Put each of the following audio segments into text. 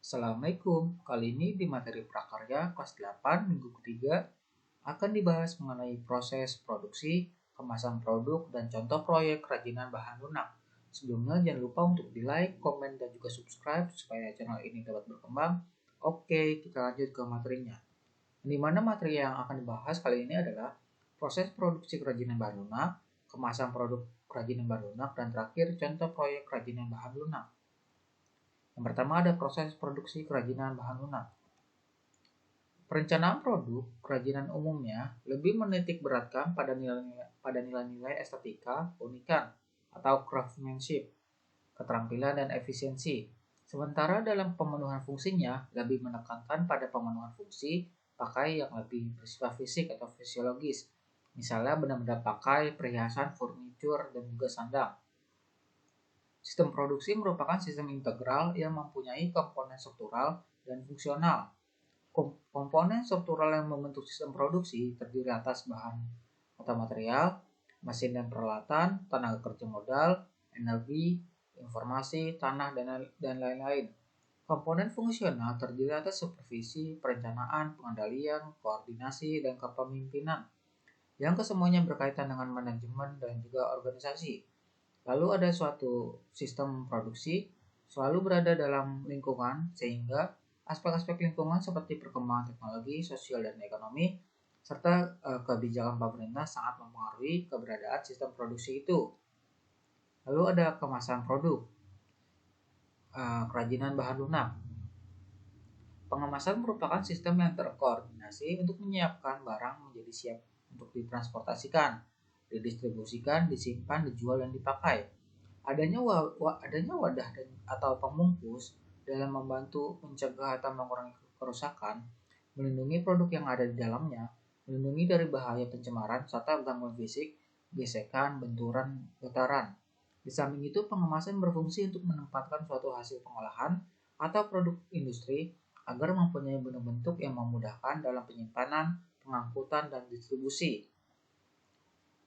Assalamualaikum, kali ini di materi prakarya kelas 8 minggu ketiga akan dibahas mengenai proses produksi, kemasan produk, dan contoh proyek kerajinan bahan lunak. Sebelumnya jangan lupa untuk di like, komen, dan juga subscribe supaya channel ini dapat berkembang. Oke, kita lanjut ke materinya. Di mana materi yang akan dibahas kali ini adalah proses produksi kerajinan bahan lunak, kemasan produk kerajinan bahan lunak, dan terakhir contoh proyek kerajinan bahan lunak. Yang pertama ada proses produksi kerajinan bahan lunak. Perencanaan produk kerajinan umumnya lebih menitik beratkan pada nilai-nilai estetika, keunikan, atau craftsmanship, keterampilan dan efisiensi. Sementara dalam pemenuhan fungsinya lebih menekankan pada pemenuhan fungsi pakai yang lebih bersifat fisik atau fisiologis. Misalnya benda-benda pakai, perhiasan, furnitur, dan juga sandang. Sistem produksi merupakan sistem integral yang mempunyai komponen struktural dan fungsional. Komponen struktural yang membentuk sistem produksi terdiri atas bahan atau material, mesin dan peralatan, tenaga kerja modal, energi, informasi, tanah, dan lain-lain. Komponen fungsional terdiri atas supervisi, perencanaan, pengendalian, koordinasi, dan kepemimpinan, yang kesemuanya berkaitan dengan manajemen dan juga organisasi. Lalu ada suatu sistem produksi selalu berada dalam lingkungan sehingga aspek-aspek lingkungan seperti perkembangan teknologi, sosial dan ekonomi serta kebijakan pemerintah sangat mempengaruhi keberadaan sistem produksi itu. Lalu ada kemasan produk, kerajinan bahan lunak. Pengemasan merupakan sistem yang terkoordinasi untuk menyiapkan barang menjadi siap untuk ditransportasikan, didistribusikan, disimpan, dijual, dan dipakai. Adanya wadah atau pembungkus dalam membantu mencegah atau mengurangi kerusakan, melindungi produk yang ada di dalamnya, melindungi dari bahaya pencemaran serta gangguan fisik, gesekan, benturan, getaran. Di samping itu, pengemasan berfungsi untuk menempatkan suatu hasil pengolahan atau produk industri agar mempunyai bentuk yang memudahkan dalam penyimpanan, pengangkutan, dan distribusi.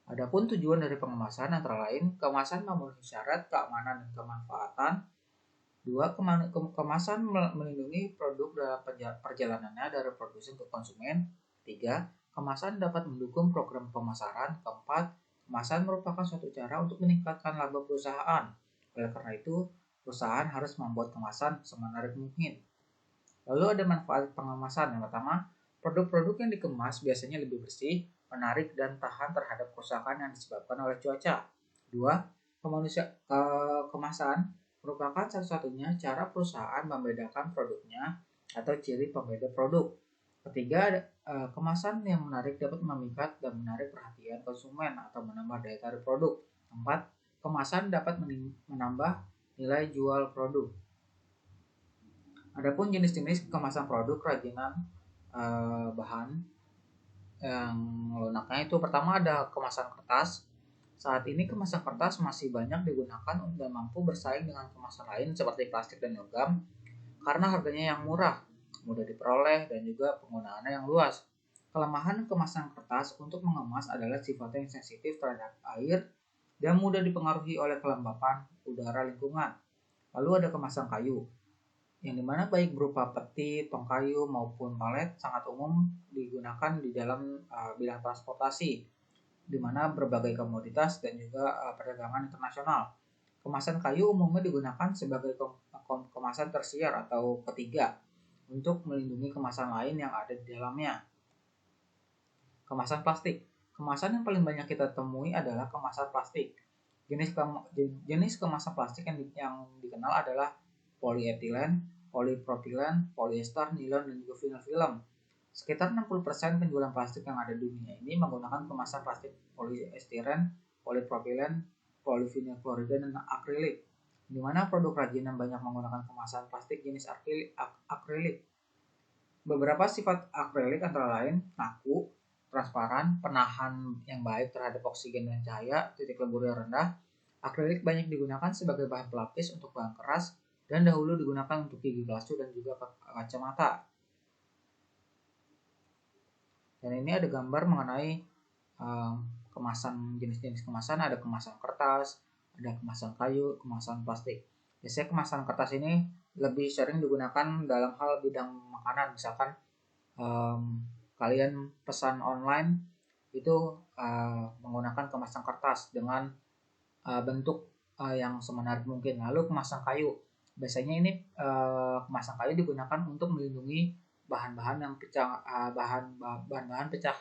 Adapun tujuan dari pengemasan antara lain, kemasan memenuhi syarat keamanan dan kemanfaatan. 2. Kemasan melindungi produk dalam perjalanannya dari produsen ke konsumen. 3. Kemasan dapat mendukung program pemasaran. 4. Kemasan merupakan suatu cara untuk meningkatkan laba perusahaan. Oleh karena itu, perusahaan harus membuat kemasan semenarik mungkin. Lalu ada manfaat pengemasan. Yang pertama, produk-produk yang dikemas biasanya lebih bersih, menarik, dan tahan terhadap kerusakan yang disebabkan oleh cuaca. 2. Kemasan merupakan satu-satunya cara perusahaan membedakan produknya atau ciri pembeda produk. Ketiga, kemasan yang menarik dapat memikat dan menarik perhatian konsumen atau menambah daya tarik produk. 4. Kemasan dapat menambah nilai jual produk. Adapun jenis-jenis kemasan produk kerajinan bahan yang lunaknya itu pertama ada kemasan kertas. Saat ini kemasan kertas masih banyak digunakan dan mampu bersaing dengan kemasan lain seperti plastik dan logam karena harganya yang murah, mudah diperoleh, dan juga penggunaannya yang luas. Kelemahan kemasan kertas untuk mengemas adalah sifatnya yang sensitif terhadap air dan mudah dipengaruhi oleh kelembapan udara lingkungan. Lalu ada kemasan kayu, yang dimana baik berupa peti, tong kayu, maupun palet sangat umum digunakan di dalam bidang transportasi, di mana berbagai komoditas dan juga perdagangan internasional. Kemasan kayu umumnya digunakan sebagai kemasan tersier atau ketiga untuk melindungi kemasan lain yang ada di dalamnya. Kemasan plastik. Kemasan yang paling banyak kita temui adalah kemasan plastik. Jenis kemasan plastik yang dikenal adalah polietilen, polipropilen, polyester, nilon, dan juga vinyl film. Sekitar 60% penjualan plastik yang ada di dunia ini menggunakan kemasan plastik poliestiren, polipropilen, polyvinyl klorida, dan akrilik, di mana produk kerajinan banyak menggunakan kemasan plastik jenis akrilik. Beberapa sifat akrilik antara lain kaku, transparan, penahan yang baik terhadap oksigen dan cahaya, titik lebur yang rendah. Akrilik banyak digunakan sebagai bahan pelapis untuk bahan keras dan dahulu digunakan untuk gigi palsu dan juga kacamata. Dan ini ada gambar mengenai kemasan, jenis-jenis kemasan. Ada kemasan kertas, ada kemasan kayu, kemasan plastik. Biasanya kemasan kertas ini lebih sering digunakan dalam hal bidang makanan. Misalkan kalian pesan online itu menggunakan kemasan kertas dengan bentuk yang semenarik mungkin. Lalu kemasan kayu, biasanya ini kemasan kayu digunakan untuk melindungi bahan-bahan yang pecah, bahan-bahan pecah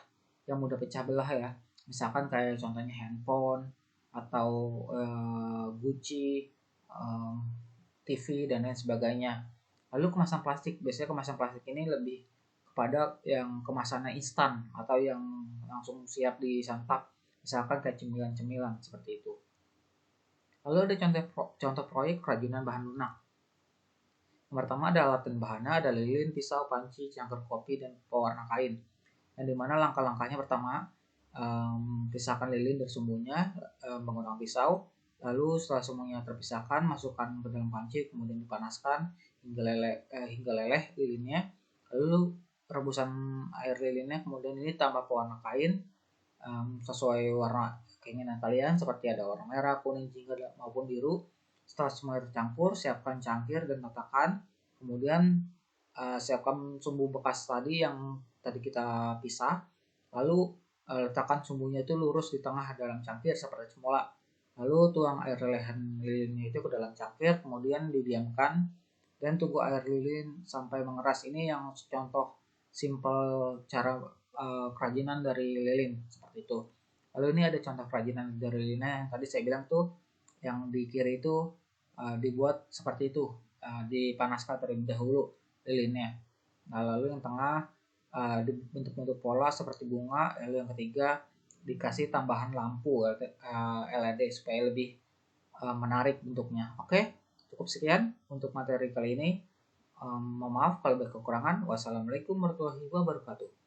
yang mudah pecah belah ya. Misalkan kayak contohnya handphone atau guci, TV dan lain sebagainya. Lalu kemasan plastik, biasanya kemasan plastik ini lebih kepada yang kemasannya instan atau yang langsung siap disantap, misalkan kayak cemilan-cemilan seperti itu. Lalu ada contoh proyek kerajinan bahan lunak. Yang pertama ada alat dan bahannya, ada lilin, pisau, panci, cangkir kopi, dan pewarna kain. Yang dimana langkah-langkahnya pertama, pisahkan lilin dari sumbunya menggunakan pisau. Lalu setelah semuanya terpisahkan, masukkan ke dalam panci, kemudian dipanaskan hingga leleh lilinnya. Lalu rebusan air lilinnya, kemudian ini tambah pewarna kain sesuai warna keinginan kalian, seperti ada warna merah, kuning, jingga maupun biru. Setelah semua tercampur, siapkan cangkir dan tatakan. Kemudian siapkan sumbu bekas tadi yang tadi kita pisah. Lalu letakkan sumbunya itu lurus di tengah dalam cangkir seperti semula. Lalu tuang air lelehan lilinnya itu ke dalam cangkir, kemudian didiamkan dan tunggu air lilin sampai mengeras. Ini yang contoh simple cara kerajinan dari lilin seperti itu. Lalu ini ada contoh kerajinan dari lilinnya yang tadi saya bilang tuh, yang di kiri itu dibuat seperti itu, dipanaskan terlebih dahulu lilinnya. Nah, lalu yang tengah dibentuk-bentuk pola seperti bunga. Lalu yang ketiga dikasih tambahan lampu LED supaya lebih menarik bentuknya. Oke, cukup sekian untuk materi kali ini. Mohon maaf kalau ada kekurangan. Wassalamualaikum warahmatullahi wabarakatuh.